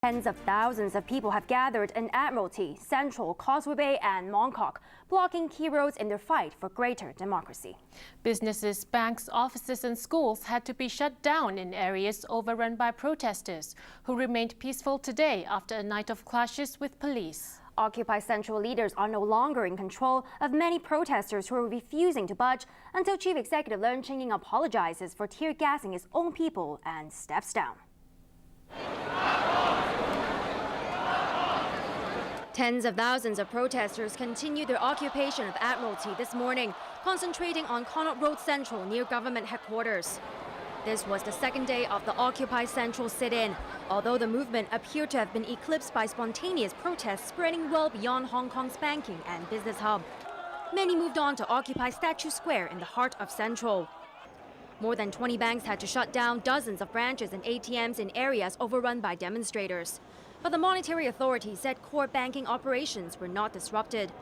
Tens of thousands of people have gathered in Admiralty, Central, Causeway Bay and Mong Kok, blocking key roads in their fight for greater democracy. Businesses, banks, offices and schools had to be shut down in areas overrun by protesters, who remained peaceful today after a night of clashes with police. Occupy Central leaders are no longer in control of many protesters who are refusing to budge until Chief Executive Leung Ching-ying apologizes for tear gassing his own people and steps down. Tens of thousands of protesters continued their occupation of Admiralty this morning, concentrating on Connaught Road Central near government headquarters. This was the second day of the Occupy Central sit-in, although the movement appeared to have been eclipsed by spontaneous protests spreading well beyond Hong Kong's banking and business hub. Many moved on to occupy Statue Square in the heart of Central. More than 20 banks had to shut down dozens of branches and ATMs in areas overrun by demonstrators. But the Monetary Authority said core banking operations were not disrupted.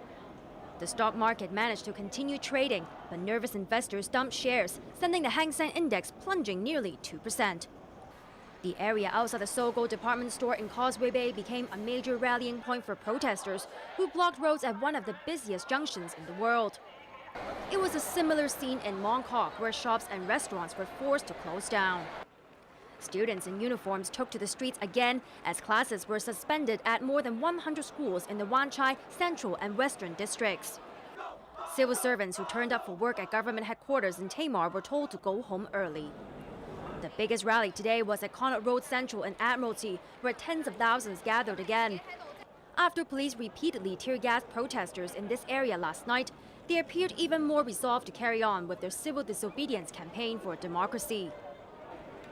The stock market managed to continue trading, but nervous investors dumped shares, sending the Hang Seng Index plunging nearly 2%. The area outside the Sogo department store in Causeway Bay became a major rallying point for protesters who blocked roads at one of the busiest junctions in the world. It was a similar scene in Mong Kok, where shops and restaurants were forced to close down. Students in uniforms took to the streets again as classes were suspended at more than 100 schools in the Wan Chai, Central and Western districts. Civil servants who turned up for work at government headquarters in Tamar were told to go home early. The biggest rally today was at Connaught Road Central in Admiralty, where tens of thousands gathered again. After police repeatedly tear-gassed protesters in this area last night, they appeared even more resolved to carry on with their civil disobedience campaign for democracy.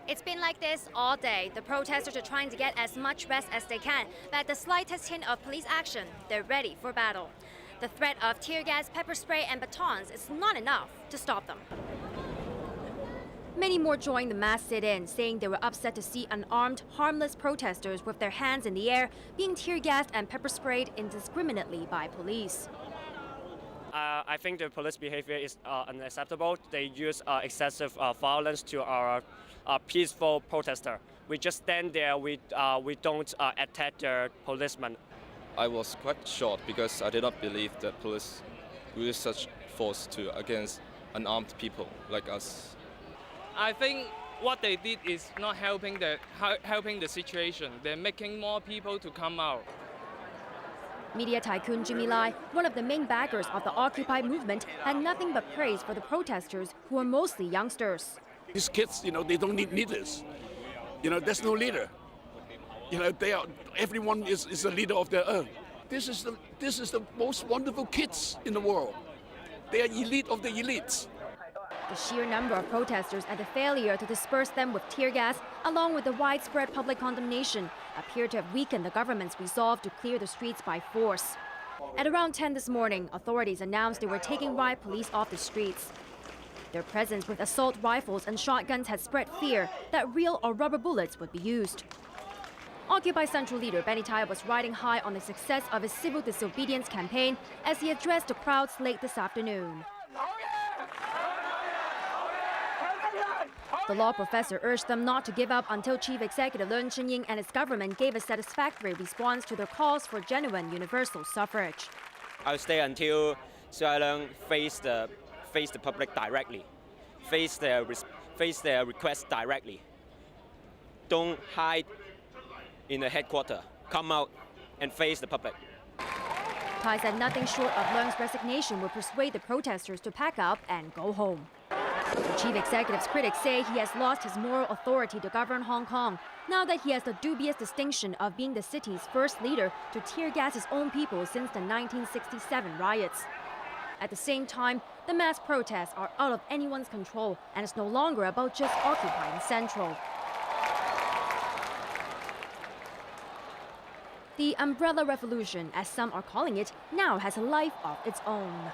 It's been like this all day. The protesters are trying to get as much rest as they can, but at the slightest hint of police action, they're ready for battle. The threat of tear gas, pepper spray and batons is not enough to stop them. Many more joined the mass sit-in, saying they were upset to see unarmed, harmless protesters with their hands in the air being tear-gassed and pepper-sprayed indiscriminately by police. I think the police behavior is unacceptable. They use excessive violence to our peaceful protester. We just stand there. We don't attack the policemen. I was quite shocked because I did not believe that police use such force against unarmed people like us. I think what they did is not helping the situation. They're making more people to come out. Media tycoon Jimmy Lai, one of the main backers of the Occupy movement, had nothing but praise for the protesters, who are mostly youngsters. These kids, they don't need leaders. There's no leader. Everyone is a leader of their own. This is the most wonderful kids in the world. They are elite of the elites. The sheer number of protesters and the failure to disperse them with tear gas, along with the widespread public condemnation, appear to have weakened the government's resolve to clear the streets by force. At around 10 this morning, authorities announced they were taking riot police off the streets. Their presence with assault rifles and shotguns had spread fear that real or rubber bullets would be used. Occupy Central leader Benny Tai was riding high on the success of his civil disobedience campaign as he addressed the crowds late this afternoon. The law professor urged them not to give up until Chief Executive Leung Ching-ying and his government gave a satisfactory response to their calls for genuine universal suffrage. I'll stay until Xu Leung face the public directly, face their request directly. Don't hide in the headquarters. Come out and face the public. Tai said nothing short of Leung's resignation would persuade the protesters to pack up and go home. The chief executive's critics say he has lost his moral authority to govern Hong Kong, now that he has the dubious distinction of being the city's first leader to tear gas his own people since the 1967 riots. At the same time, the mass protests are out of anyone's control, and it's no longer about just occupying Central. The umbrella revolution, as some are calling it, now has a life of its own.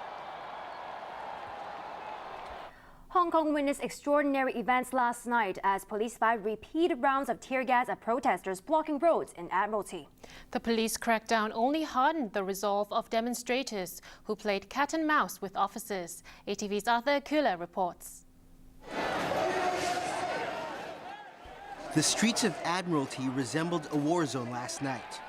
Hong Kong witnessed extraordinary events last night as police fired repeated rounds of tear gas at protesters blocking roads in Admiralty. The police crackdown only hardened the resolve of demonstrators who played cat and mouse with officers. ATV's Arthur Akula reports. The streets of Admiralty resembled a war zone last night.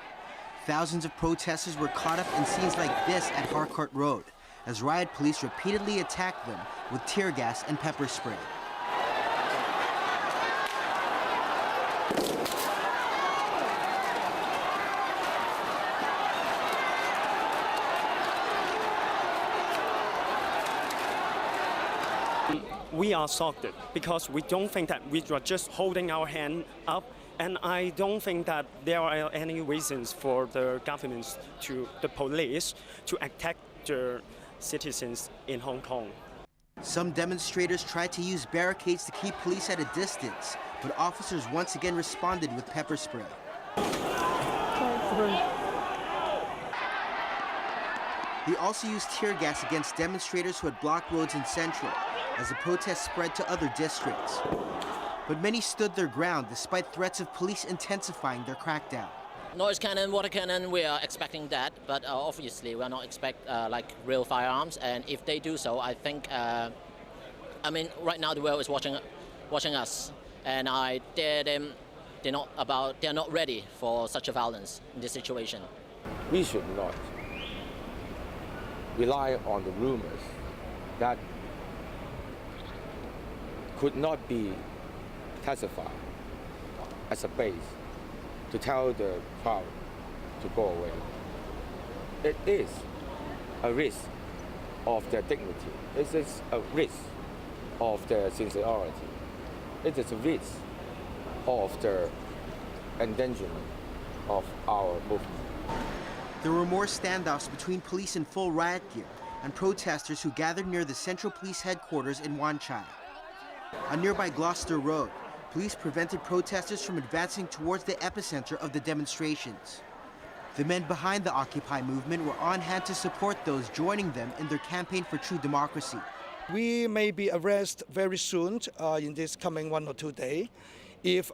Thousands of protesters were caught up in scenes like this at Harcourt Road, as riot police repeatedly attacked them with tear gas and pepper spray. We are shocked because we don't think that we are just holding our hand up, and I don't think that there are any reasons for the government the police to attack the citizens in Hong Kong. Some demonstrators tried to use barricades to keep police at a distance, but officers once again responded with pepper spray. They also used tear gas against demonstrators who had blocked roads in Central, as the protests spread to other districts. But many stood their ground despite threats of police intensifying their crackdown. Noise cannon, water cannon, we are expecting that, but obviously we are not expect like real firearms. And if they do so, I think, I mean, right now the world is watching us, and they're not ready for such a violence in this situation. We should not rely on the rumors that could not be testified as a base to tell the crowd to go away. It is a risk of their dignity. It is a risk of their sincerity. It is a risk of the endangerment of our movement. There were more standoffs between police in full riot gear and protesters who gathered near the Central Police headquarters in Wan Chai. On nearby Gloucester Road, police prevented protesters from advancing towards the epicenter of the demonstrations. The men behind the Occupy movement were on hand to support those joining them in their campaign for true democracy. We may be arrested very soon in this coming 1 or 2 days. If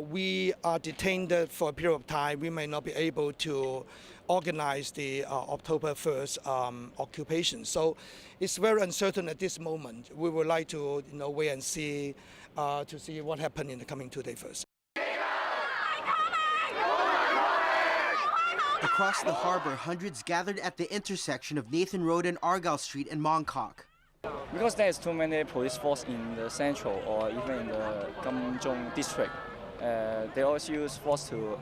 we are detained for a period of time, we may not be able to organize the October 1st occupation. So it's very uncertain at this moment. We would like to wait and see what happens in the coming 2 days first. Across the harbour, hundreds gathered at the intersection of Nathan Road and Argyle Street in Mong Kok. Because there's too many police force in the central or even in the Kam Jong district, they also use force to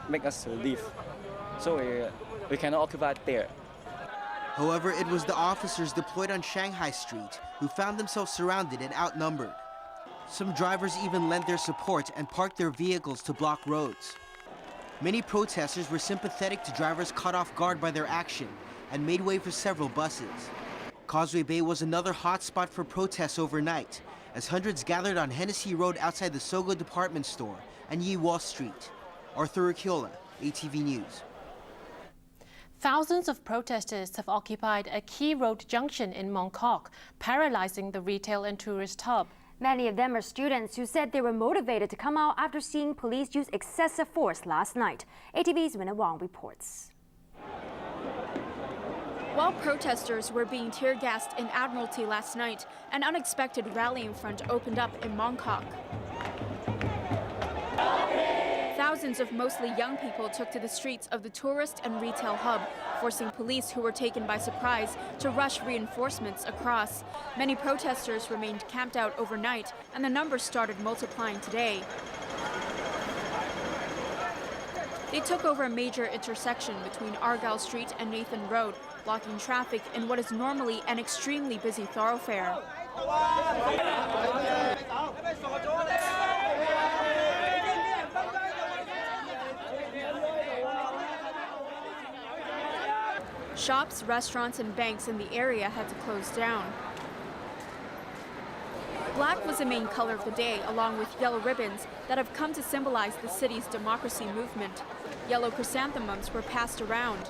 make us to leave. So we cannot occupy there. However, it was the officers deployed on Shanghai Street who found themselves surrounded and outnumbered. Some drivers even lent their support and parked their vehicles to block roads. Many protesters were sympathetic to drivers caught off guard by their action and made way for several buses. Causeway Bay was another hotspot for protests overnight, as hundreds gathered on Hennessy Road outside the Sogo department store and Yi Wall Street. Arthur Urquiola, ATV News. Thousands of protesters have occupied a key road junction in Mong Kok, paralyzing the retail and tourist hub. Many of them are students who said they were motivated to come out after seeing police use excessive force last night. ATV's Winnie Wong reports. While protesters were being tear-gassed in Admiralty last night, an unexpected rallying front opened up in Mong Kok. Thousands of mostly young people took to the streets of the tourist and retail hub, forcing police who were taken by surprise to rush reinforcements across. Many protesters remained camped out overnight, and the numbers started multiplying today. They took over a major intersection between Argyle Street and Nathan Road, blocking traffic in what is normally an extremely busy thoroughfare. Shops, restaurants, and banks in the area had to close down. Black was the main color of the day, along with yellow ribbons that have come to symbolize the city's democracy movement. Yellow chrysanthemums were passed around.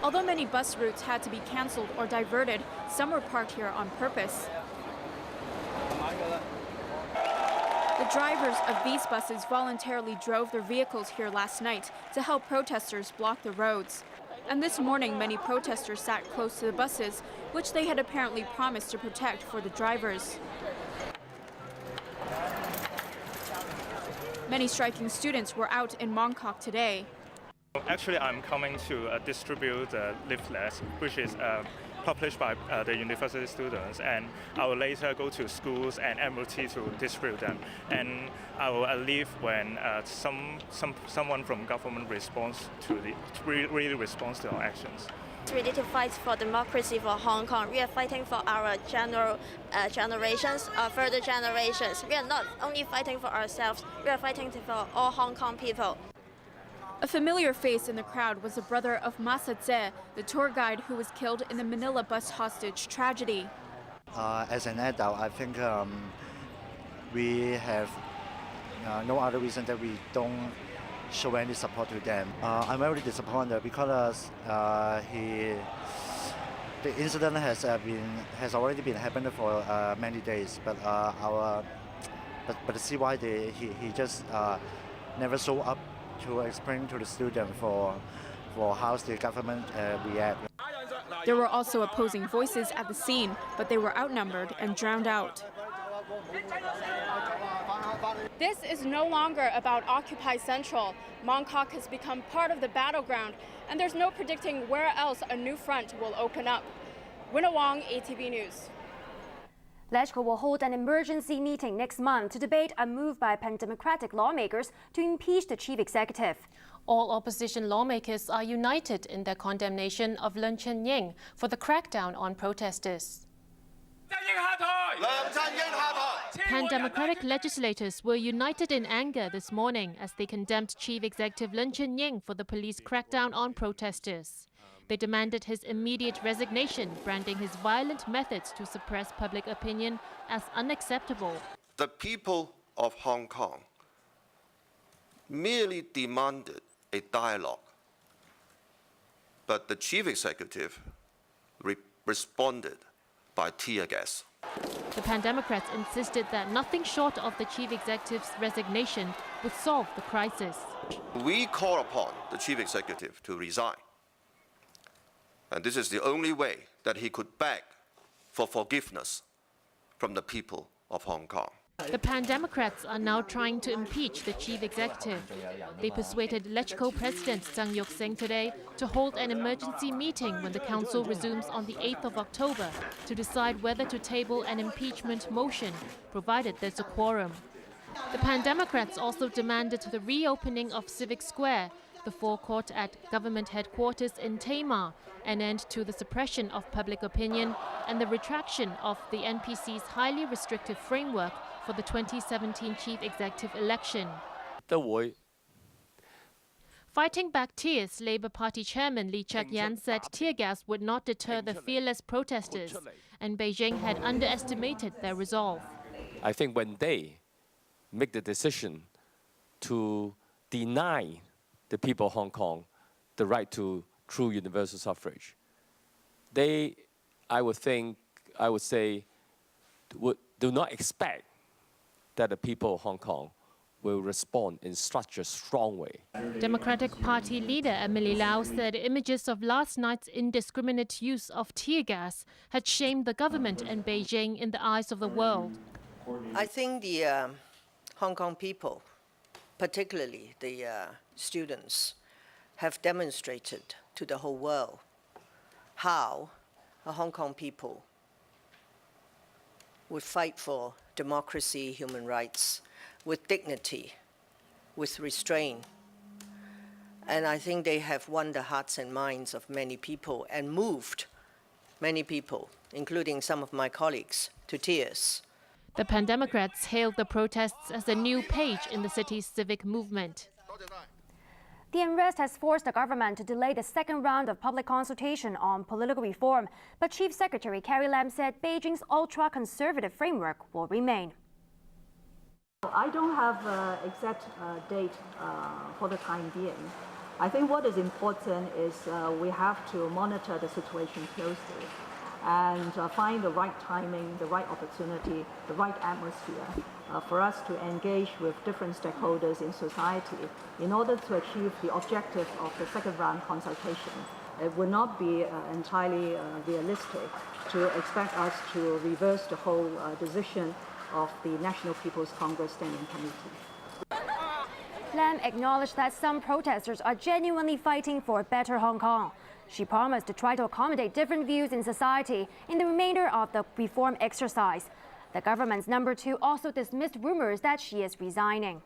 Although many bus routes had to be canceled or diverted, some were parked here on purpose. The drivers of these buses voluntarily drove their vehicles here last night to help protesters block the roads. And this morning, many protesters sat close to the buses, which they had apparently promised to protect for the drivers. Many striking students were out in Mongkok today. Actually, I'm coming to distribute leaflets, which is published by the university students, and I will later go to schools and Admiralty to distribute them. And I will leave when someone from government really responds to our actions. It's really to fight for democracy for Hong Kong. We are fighting for our generations, further generations. We are not only fighting for ourselves, we are fighting for all Hong Kong people. A familiar face in the crowd was the brother of Ma Tse, the tour guide who was killed in the Manila bus hostage tragedy. As an adult, I think we have no other reason that we don't show any support to them. I'm very disappointed because the incident has already been happening for many days, but see why he just never show up to explain to the student for how the government react. There were also opposing voices at the scene, but they were outnumbered and drowned out. This is no longer about Occupy Central. Mongkok has become part of the battleground, and there's no predicting where else a new front will open up. Winna Wong, ATV News. LegCo will hold an emergency meeting next month to debate a move by pan-democratic lawmakers to impeach the chief executive. All opposition lawmakers are united in their condemnation of Leung Chun-ying for the crackdown on protesters. Pan-democratic legislators were united in anger this morning as they condemned Chief Executive Leung Chun-ying for the police crackdown on protesters. They demanded his immediate resignation, branding his violent methods to suppress public opinion as unacceptable. The people of Hong Kong merely demanded a dialogue, but the chief executive responded by tear gas. The Pan-Democrats insisted that nothing short of the chief executive's resignation would solve the crisis. We call upon the chief executive to resign. And this is the only way that he could beg for forgiveness from the people of Hong Kong. The Pan-Democrats are now trying to impeach the chief executive. They persuaded LegCo President Tsang Yok-seng today to hold an emergency meeting when the council resumes on the 8th of October to decide whether to table an impeachment motion, provided there's a quorum. The Pan-Democrats also demanded the reopening of Civic Square, the forecourt at government headquarters in Tamar, an end to the suppression of public opinion and the retraction of the NPC's highly restrictive framework for the 2017 chief executive election. Fighting back tears, Labour Party Chairman Lee Cheuk-yan said tear gas would not deter the fearless protesters, and Beijing had underestimated their resolve. I think when they make the decision to deny the people of Hong Kong the right to true universal suffrage, I would say, do not expect that the people of Hong Kong will respond in such a strong way. Democratic Party leader Emily Lau said images of last night's indiscriminate use of tear gas had shamed the government and Beijing in the eyes of the world. I think the Hong Kong people, particularly the students, have demonstrated to the whole world how the Hong Kong people would fight for democracy, human rights, with dignity, with restraint. And I think they have won the hearts and minds of many people and moved many people, including some of my colleagues, to tears. The Pan-Democrats hailed the protests as a new page in the city's civic movement. The unrest has forced the government to delay the second round of public consultation on political reform, but Chief Secretary Carrie Lam said Beijing's ultra-conservative framework will remain. I don't have an exact date for the time being. I think what is important is we have to monitor the situation closely and find the right timing, the right opportunity, the right atmosphere for us to engage with different stakeholders in society in order to achieve the objective of the second round consultation. it would not be entirely realistic to expect us to reverse the whole decision of the National People's Congress Standing Committee. Lam acknowledged that some protesters are genuinely fighting for a better Hong Kong. She promised to try to accommodate different views in society in the remainder of the reform exercise. The government's number 2 also dismissed rumors that she is resigning.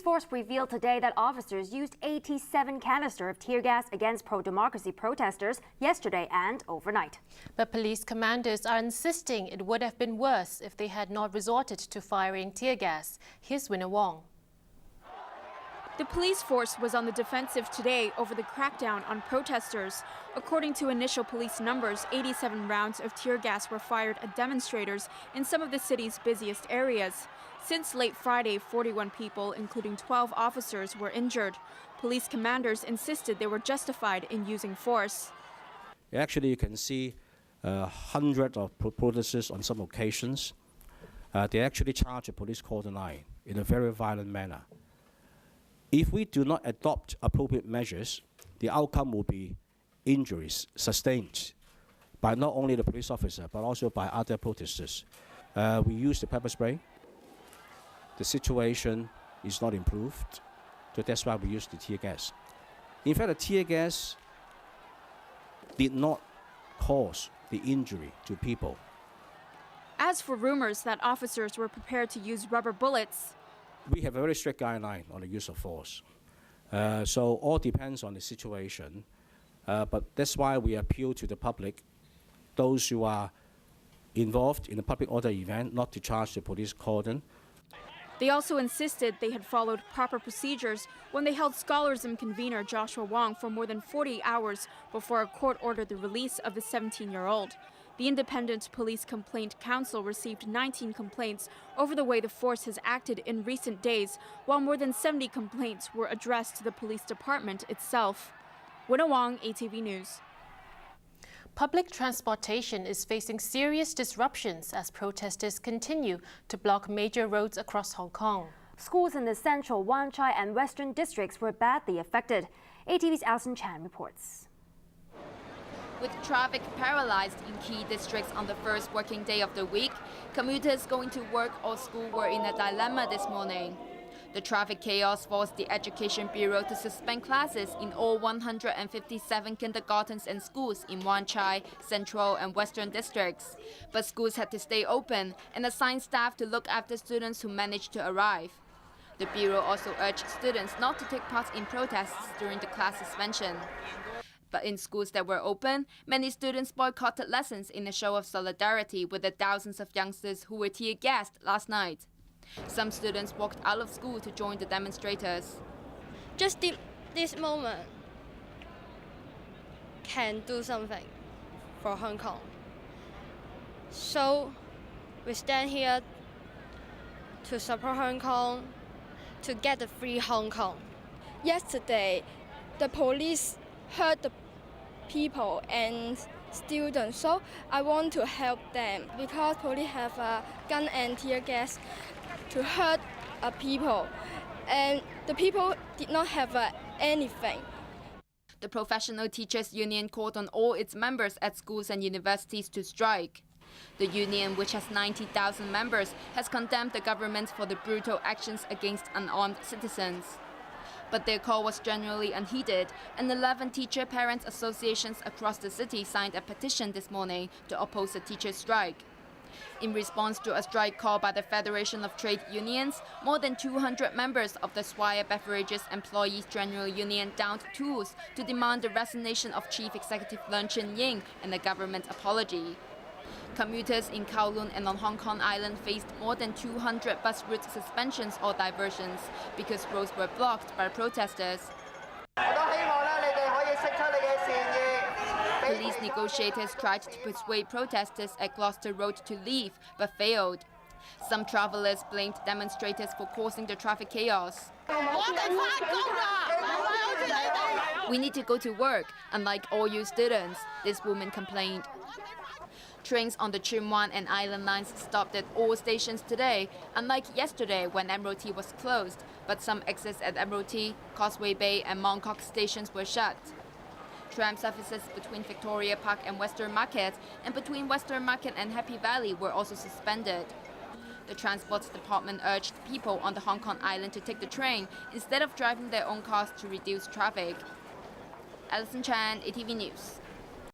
Force revealed today that officers used 87 canisters of tear gas against pro-democracy protesters yesterday and overnight. But police commanders are insisting it would have been worse if they had not resorted to firing tear gas. Here's Winner Wong. The police force was on the defensive today over the crackdown on protesters. According to initial police numbers, 87 rounds of tear gas were fired at demonstrators in some of the city's busiest areas. Since late Friday, 41 people, including 12 officers, were injured. Police commanders insisted they were justified in using force. Actually, you can see hundreds of protesters on some occasions. They actually charge a police cordon line in a very violent manner. If we do not adopt appropriate measures, the outcome will be injuries sustained by not only the police officer, but also by other protesters. We use the pepper spray. The situation is not improved, so that's why we use the tear gas. In fact, the tear gas did not cause the injury to people. As for rumors that officers were prepared to use rubber bullets, we have a very strict guideline on the use of force. So all depends on the situation. But that's why we appeal to the public, those who are involved in a public order event, not to charge the police cordon. They also insisted they had followed proper procedures when they held Scholarism convener Joshua Wong for more than 40 hours before a court ordered the release of the 17-year-old. The Independent Police Complaint Council received 19 complaints over the way the force has acted in recent days, while more than 70 complaints were addressed to the police department itself. Winner Wong, ATV News. Public transportation is facing serious disruptions as protesters continue to block major roads across Hong Kong. Schools in the central, Wan Chai and western districts were badly affected. ATV's Alison Chan reports. With traffic paralyzed in key districts on the first working day of the week, commuters going to work or school were in a dilemma this morning. The traffic chaos forced the Education Bureau to suspend classes in all 157 kindergartens and schools in Wan Chai, Central and Western districts. But schools had to stay open and assign staff to look after students who managed to arrive. The Bureau also urged students not to take part in protests during the class suspension. But in schools that were open, many students boycotted lessons in a show of solidarity with the thousands of youngsters who were tear-gassed last night. Some students walked out of school to join the demonstrators. Just this moment can do something for Hong Kong. So we stand here to support Hong Kong, to get a free Hong Kong. Yesterday, the police hurt the people and students, so I want to help them because police have a gun and tear gas to hurt people, and the people did not have anything. The Professional Teachers Union called on all its members at schools and universities to strike. The union, which has 90,000 members, has condemned the government for the brutal actions against unarmed citizens. But their call was generally unheeded, and 11 teacher parents associations across the city signed a petition this morning to oppose the teachers' strike. In response to a strike call by the Federation of Trade Unions, more than 200 members of the Swire Beverages Employees General Union downed tools to demand the resignation of Chief Executive Leung Chun-ying and a government apology. Commuters in Kowloon and on Hong Kong Island faced more than 200 bus route suspensions or diversions because roads were blocked by protesters. Police negotiators tried to persuade protesters at Gloucester Road to leave, but failed. Some travellers blamed demonstrators for causing the traffic chaos. We need to go to work, unlike all you students, this woman complained. Trains on the Tsuen Wan and Island lines stopped at all stations today, unlike yesterday when Admiralty was closed, but some exits at Admiralty, Causeway Bay and Mong Kok stations were shut. Tram services between Victoria Park and Western Market and between Western Market and Happy Valley were also suspended. The Transport Department urged people on the Hong Kong island to take the train instead of driving their own cars to reduce traffic. Alison Chan, ATV News.